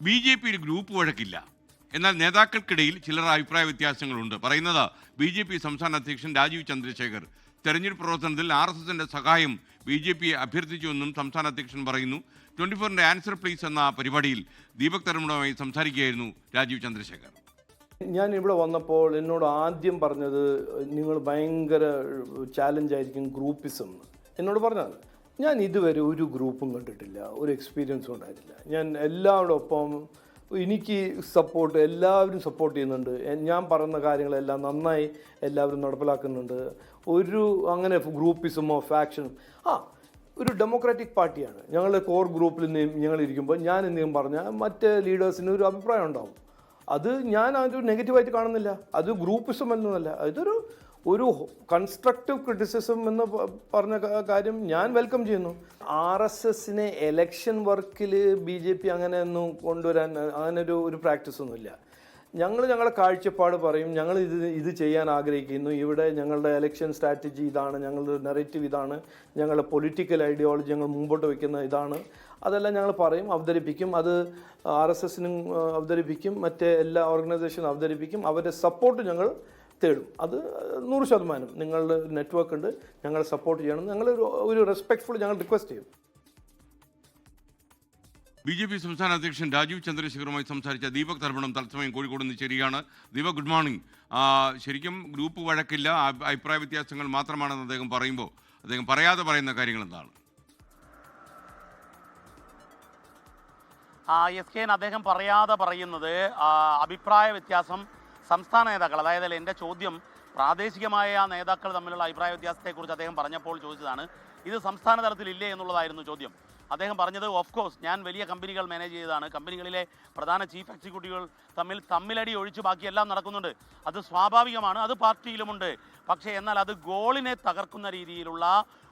ബി.ജെ.പിയിൽ group വഴക്കില്ല, എന്നാൽ നേതാക്കൾക്കിടയിൽ ചിലർ അഭിപ്രായ വ്യത്യാസങ്ങളുണ്ട്. പറയുന്നത് ബി.ജെ.പി സംസ്ഥാന അധ്യക്ഷൻ രാജീവ് ചന്ദ്രശേഖർ തെരഞ്ഞെടുപ്പ് പ്രവർത്തനത്തിൽ RSSന്റെ സഹായം ബി.ജെ.പിയെ അഭ്യർത്ഥിച്ചുവെന്നും സംസ്ഥാന അധ്യക്ഷൻ പറയുന്നു. 24ന്റെ ആൻസർ പ്ലീസ് എന്ന പരിപാടിയിൽ ദീപക് തരുണുമായി സംസാരിക്കുകയായിരുന്നു രാജീവ് ചന്ദ്രശേഖർ. ഞാൻ ഇവിടെ വന്നപ്പോൾ എന്നോട് ആദ്യം പറഞ്ഞത് നിങ്ങൾ ഭയങ്കര ചാലഞ്ചായിരിക്കും ഗ്രൂപ്പിസം എന്നോട് പറഞ്ഞത്. ഞാൻ ഇതുവരെ ഒരു ഗ്രൂപ്പും കണ്ടിട്ടില്ല, ഒരു എക്സ്പീരിയൻസും ഉണ്ടായിട്ടില്ല. ഞാൻ എല്ലാവരോടൊപ്പം എനിക്ക് എല്ലാവരും സപ്പോർട്ട് ചെയ്യുന്നുണ്ട്. ഞാൻ പറയുന്ന കാര്യങ്ങളെല്ലാം നന്നായി എല്ലാവരും നടപ്പിലാക്കുന്നുണ്ട്. ഒരു അങ്ങനെ ഗ്രൂപ്പിസമോ ഫാക്ഷനും ഒരു ഡെമോക്രാറ്റിക് പാർട്ടിയാണ്. ഞങ്ങളുടെ കോർ ഗ്രൂപ്പിൽ ഞങ്ങൾ ഇരിക്കുമ്പോൾ ഞാൻ എന്തെങ്കിലും പറഞ്ഞാൽ മറ്റ് ലീഡേഴ്സിന് ഒരു അഭിപ്രായം ഉണ്ടാവും. അത് ഞാൻ അതൊരു നെഗറ്റീവായിട്ട് കാണുന്നില്ല. അത് ഗ്രൂപ്പിസം എന്നല്ല, ഒരു കൺസ്ട്രക്റ്റീവ് ക്രിറ്റിസിസം എന്ന് പറഞ്ഞ കാര്യം ഞാൻ വെൽക്കം ചെയ്യുന്നു. RSSനെ എലക്ഷൻ വർക്കിൽ BJP അങ്ങനെ ഒന്നും കൊണ്ടുവരാൻ അങ്ങനെ ഒരു പ്രാക്ടീസ് ഒന്നുമില്ല. ഞങ്ങളുടെ കാഴ്ചപ്പാട് പറയും, ഞങ്ങൾ ഇത് ചെയ്യാൻ ആഗ്രഹിക്കുന്നു, ഇവിടെ ഞങ്ങളുടെ എലക്ഷൻ സ്ട്രാറ്റജി ഇതാണ്, ഞങ്ങളുടെ നെറേറ്റീവ് ഇതാണ്, ഞങ്ങളുടെ പൊളിറ്റിക്കൽ ഐഡിയോളജി ഞങ്ങൾ മുമ്പോട്ട് വയ്ക്കുന്ന ഇതാണ്, അതെല്ലാം ഞങ്ങൾ പറയും, അവതരിപ്പിക്കും. അത് RSSനും അവതരിപ്പിക്കും, മറ്റേ എല്ലാ ഓർഗനൈസേഷനും അവതരിപ്പിക്കും. അവരുടെ സപ്പോർട്ട് ഞങ്ങൾ തേടും. അത് 100% നിങ്ങളുടെ നെറ്റ്വർക്ക് ഉണ്ട്, ഞങ്ങൾ സപ്പോർട്ട് ചെയ്യണം. ഞങ്ങൾ ഒരു റെസ്പെക്ട്ഫുൾ ഞങ്ങൾ റിക്വസ്റ്റ് ചെയ്യും. ബി.ജെ.പി സംസ്ഥാന അധ്യക്ഷൻ രാജീവ് ചന്ദ്രശേഖറുമായി സംസാരിച്ച ദീപക് തർപ്പണം തത്സമയം കോഴിക്കോട് നിന്ന് ചേരുകയാണ്. Deepak, good morning. ശരിക്കും ഗ്രൂപ്പ് വഴക്കില്ല, അഭിപ്രായ വ്യത്യാസങ്ങൾ മാത്രമാണെന്ന് അദ്ദേഹം പറയുമ്പോൾ അദ്ദേഹം പറയാതെ പറയുന്ന കാര്യങ്ങൾ എന്താണ്? SKN അദ്ദേഹം പറയാതെ പറയുന്നത് അഭിപ്രായ വ്യത്യാസം സംസ്ഥാന നേതാക്കൾ, അതായത് എൻ്റെ ചോദ്യം പ്രാദേശികമായ നേതാക്കൾ തമ്മിലുള്ള അഭിപ്രായ വ്യത്യാസത്തെക്കുറിച്ച് അദ്ദേഹം പറഞ്ഞപ്പോൾ ചോദിച്ചതാണ്. ഇത് സംസ്ഥാന തലത്തിലില്ലേ എന്നുള്ളതായിരുന്നു ചോദ്യം. അദ്ദേഹം പറഞ്ഞത് ഓഫ് കോഴ്സ് ഞാൻ വലിയ കമ്പനികൾ മാനേജ് ചെയ്തതാണ്, കമ്പനികളിലെ പ്രധാന ചീഫ് എക്സിക്യൂട്ടീവുകൾ തമ്മിലടി ഒഴിച്ച് ബാക്കിയെല്ലാം നടക്കുന്നുണ്ട്, അത് സ്വാഭാവികമാണ്, അത് പാർട്ടിയിലുമുണ്ട്. പക്ഷേ എന്നാൽ അത് ഗോളിനെ തകർക്കുന്ന രീതിയിലുള്ള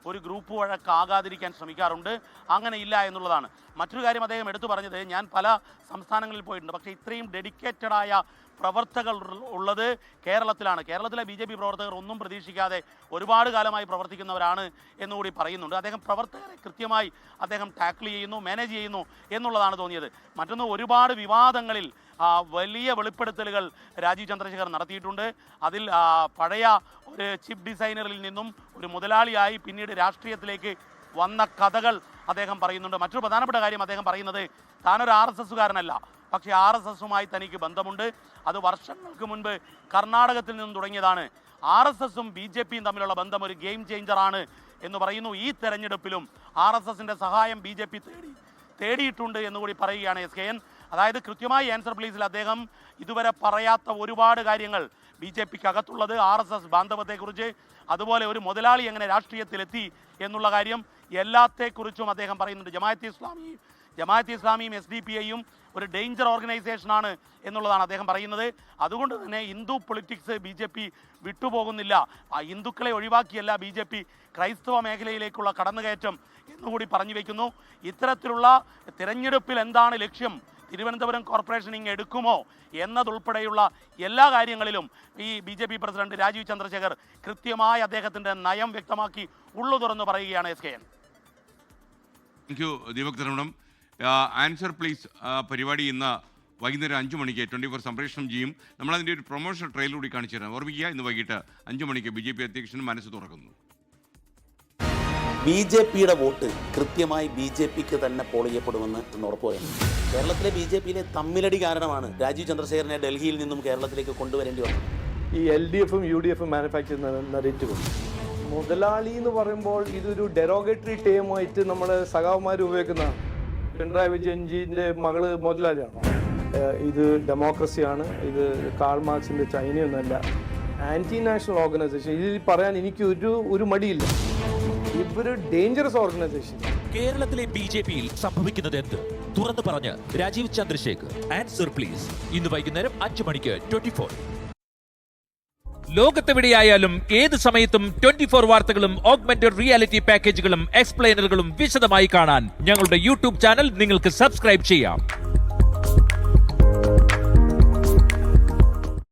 ഒരു ഗ്രൂപ്പ് വഴക്കാകാതിരിക്കാൻ ശ്രമിക്കാറുണ്ട്, അങ്ങനെ ഇല്ല എന്നുള്ളതാണ്. മറ്റൊരു കാര്യം അദ്ദേഹം എടുത്തു പറഞ്ഞത്, ഞാൻ പല സംസ്ഥാനങ്ങളിൽ പോയിട്ടുണ്ട്, പക്ഷേ ഇത്രയും ഡെഡിക്കേറ്റഡായ പ്രവർത്തകർ ഉള്ളത് കേരളത്തിലാണ്. കേരളത്തിലെ BJP പ്രവർത്തകർ ഒന്നും പ്രതീക്ഷിക്കാതെ ഒരുപാട് കാലമായി പ്രവർത്തിക്കുന്നവരാണ് എന്നുകൂടി പറയുന്നുണ്ട്. അദ്ദേഹം പ്രവർത്തകരെ കൃത്യമായി അദ്ദേഹം ടാക്കിൾ ചെയ്യുന്നു, മാനേജ് ചെയ്യുന്നു എന്നുള്ളതാണ് തോന്നിയത്. മറ്റൊന്ന്, ഒരുപാട് വിവാദങ്ങളിൽ വലിയ വെളിപ്പെടുത്തലുകൾ രാജീവ് ചന്ദ്രശേഖർ നടത്തിയിട്ടുണ്ട്. അതിൽ പഴയ ഒരു ചിപ്പ് ഡിസൈനറിൽ നിന്നും ഒരു മുതലാളിയായി പിന്നീട് രാഷ്ട്രീയത്തിലേക്ക് വന്ന കഥകൾ അദ്ദേഹം പറയുന്നുണ്ട്. മറ്റൊരു പ്രധാനപ്പെട്ട കാര്യം അദ്ദേഹം പറയുന്നത്, താനൊരു RSSകാരനല്ല, പക്ഷേ RSSുമായി തനിക്ക് ബന്ധമുണ്ട്. അത് വർഷങ്ങൾക്ക് മുൻപ് കർണാടകത്തിൽ നിന്നും തുടങ്ങിയതാണ്. RSSും BJPയും തമ്മിലുള്ള ബന്ധം ഒരു ഗെയിം ചേഞ്ചറാണ് എന്ന് പറയുന്നു. ഈ തെരഞ്ഞെടുപ്പിലും RSSന്റെ സഹായം BJP തേടിയിട്ടുണ്ട് എന്നുകൂടി പറയുകയാണ് SKN. അതായത് കൃത്യമായി ആൻസർ പ്ലീസിൽ അദ്ദേഹം ഇതുവരെ പറയാത്ത ഒരുപാട് കാര്യങ്ങൾ BJPക്ക് അകത്തുള്ളത്, RSS ബാന്ധവത്തെക്കുറിച്ച്, അതുപോലെ ഒരു മുതലാളി എങ്ങനെ രാഷ്ട്രീയത്തിലെത്തി എന്നുള്ള കാര്യം, എല്ലാത്തെക്കുറിച്ചും അദ്ദേഹം പറയുന്നുണ്ട്. ജമാഅത്തെ ഇസ്ലാമിയും SDP-യും ഒരു ഡേഞ്ചർ ഓർഗനൈസേഷനാണ് എന്നുള്ളതാണ് അദ്ദേഹം പറയുന്നത്. അതുകൊണ്ട് തന്നെ ഹിന്ദു പൊളിറ്റിക്സ് BJP വിട്ടുപോകുന്നില്ല. ഹിന്ദുക്കളെ ഒഴിവാക്കിയല്ല BJP ക്രൈസ്തവ മേഖലയിലേക്കുള്ള കടന്നുകയറ്റം എന്നുകൂടി പറഞ്ഞു വയ്ക്കുന്നു. ഇത്തരത്തിലുള്ള തിരഞ്ഞെടുപ്പിൽ എന്താണ് ലക്ഷ്യം, തിരുവനന്തപുരം കോർപ്പറേഷൻ എടുക്കുമോ എന്നതുൾപ്പെടെയുള്ള എല്ലാ കാര്യങ്ങളിലും ഈ BJP പ്രസിഡന്റ് രാജീവ് ചന്ദ്രശേഖർ കൃത്യമായി അദ്ദേഹത്തിൻ്റെ നയം വ്യക്തമാക്കി ഉള്ളു തുറന്ന് പറയുകയാണ് SKN. താങ്ക് യു ദീപക് തരുണം. ആൻസർ പ്ലീസ് പരിപാടി ഇന്ന് വൈകുന്നേരം 5 മണിക്ക് 24 സംപ്രേഷണം ചെയ്യും. നമ്മളതിൻ്റെ ഒരു പ്രൊമോഷണൽ ട്രെയിലർ കൂടി കാണിച്ചു തരാം. ഓർമ്മിക്കുക, ഇന്ന് വൈകിട്ട് 5 മണിക്ക് BJP അധ്യക്ഷന് മനസ്സ് തുറക്കുന്നു. BJPയുടെ വോട്ട് കൃത്യമായി BJPക്ക് തന്നെ പോൾ ചെയ്യപ്പെടുമെന്ന് ഉറപ്പുവരുന്നു. കേരളത്തിലെ BJPയിലെ തമ്മിലടി കാരണമാണ് രാജീവ് ചന്ദ്രശേഖരനെ ഡൽഹിയിൽ നിന്നും കേരളത്തിലേക്ക് കൊണ്ടുവരേണ്ടി വന്നത്. ഈ LDFും UDFും മാനുഫാക്ചർ നെറേറ്റീവ് മുതലാളി എന്ന് പറയുമ്പോൾ ഇതൊരു ഡെറോഗേറ്ററി ടേമായിട്ട് നമ്മുടെ സഖാവുമാർ ഉപയോഗിക്കുന്ന, പിണറായി വിജയൻജിൻ്റെ മകള് മുതലാളിയാണോ? ഇത് ഡെമോക്രസിയാണ്, ഇത് കാൾ മാർക്സിൻ്റെ ചൈനയൊന്നുമല്ല, ആൻറ്റി നാഷണൽ ഓർഗനൈസേഷൻ. ഇത് പറയാൻ എനിക്ക് ഒരു മടിയില്ല. ഇവര് ഡേഞ്ചറസ് ഓർഗനൈസേഷൻ. കേരളത്തിലെ BJPയിൽ സംഭവിക്കുന്നത് എന്ത് തുറന്നു പറഞ്ഞ് രാജീവ് ചന്ദ്രശേഖർ. ആൻസർ പ്ലീസ് ഇന്ന് വൈകുന്നേരം 5 മണിക്ക് 24. ലോകത്തെവിടെയായാലും ഏത് സമയത്തും 24 വാർത്തകളും ഓഗ്മെന്റഡ് റിയാലിറ്റി പാക്കേജുകളും എക്സ്പ്ലെയിനറുകളും വിശദമായി കാണാൻ ഞങ്ങളുടെ YouTube ചാനൽ നിങ്ങൾക്ക് സബ്സ്ക്രൈബ് ചെയ്യാം.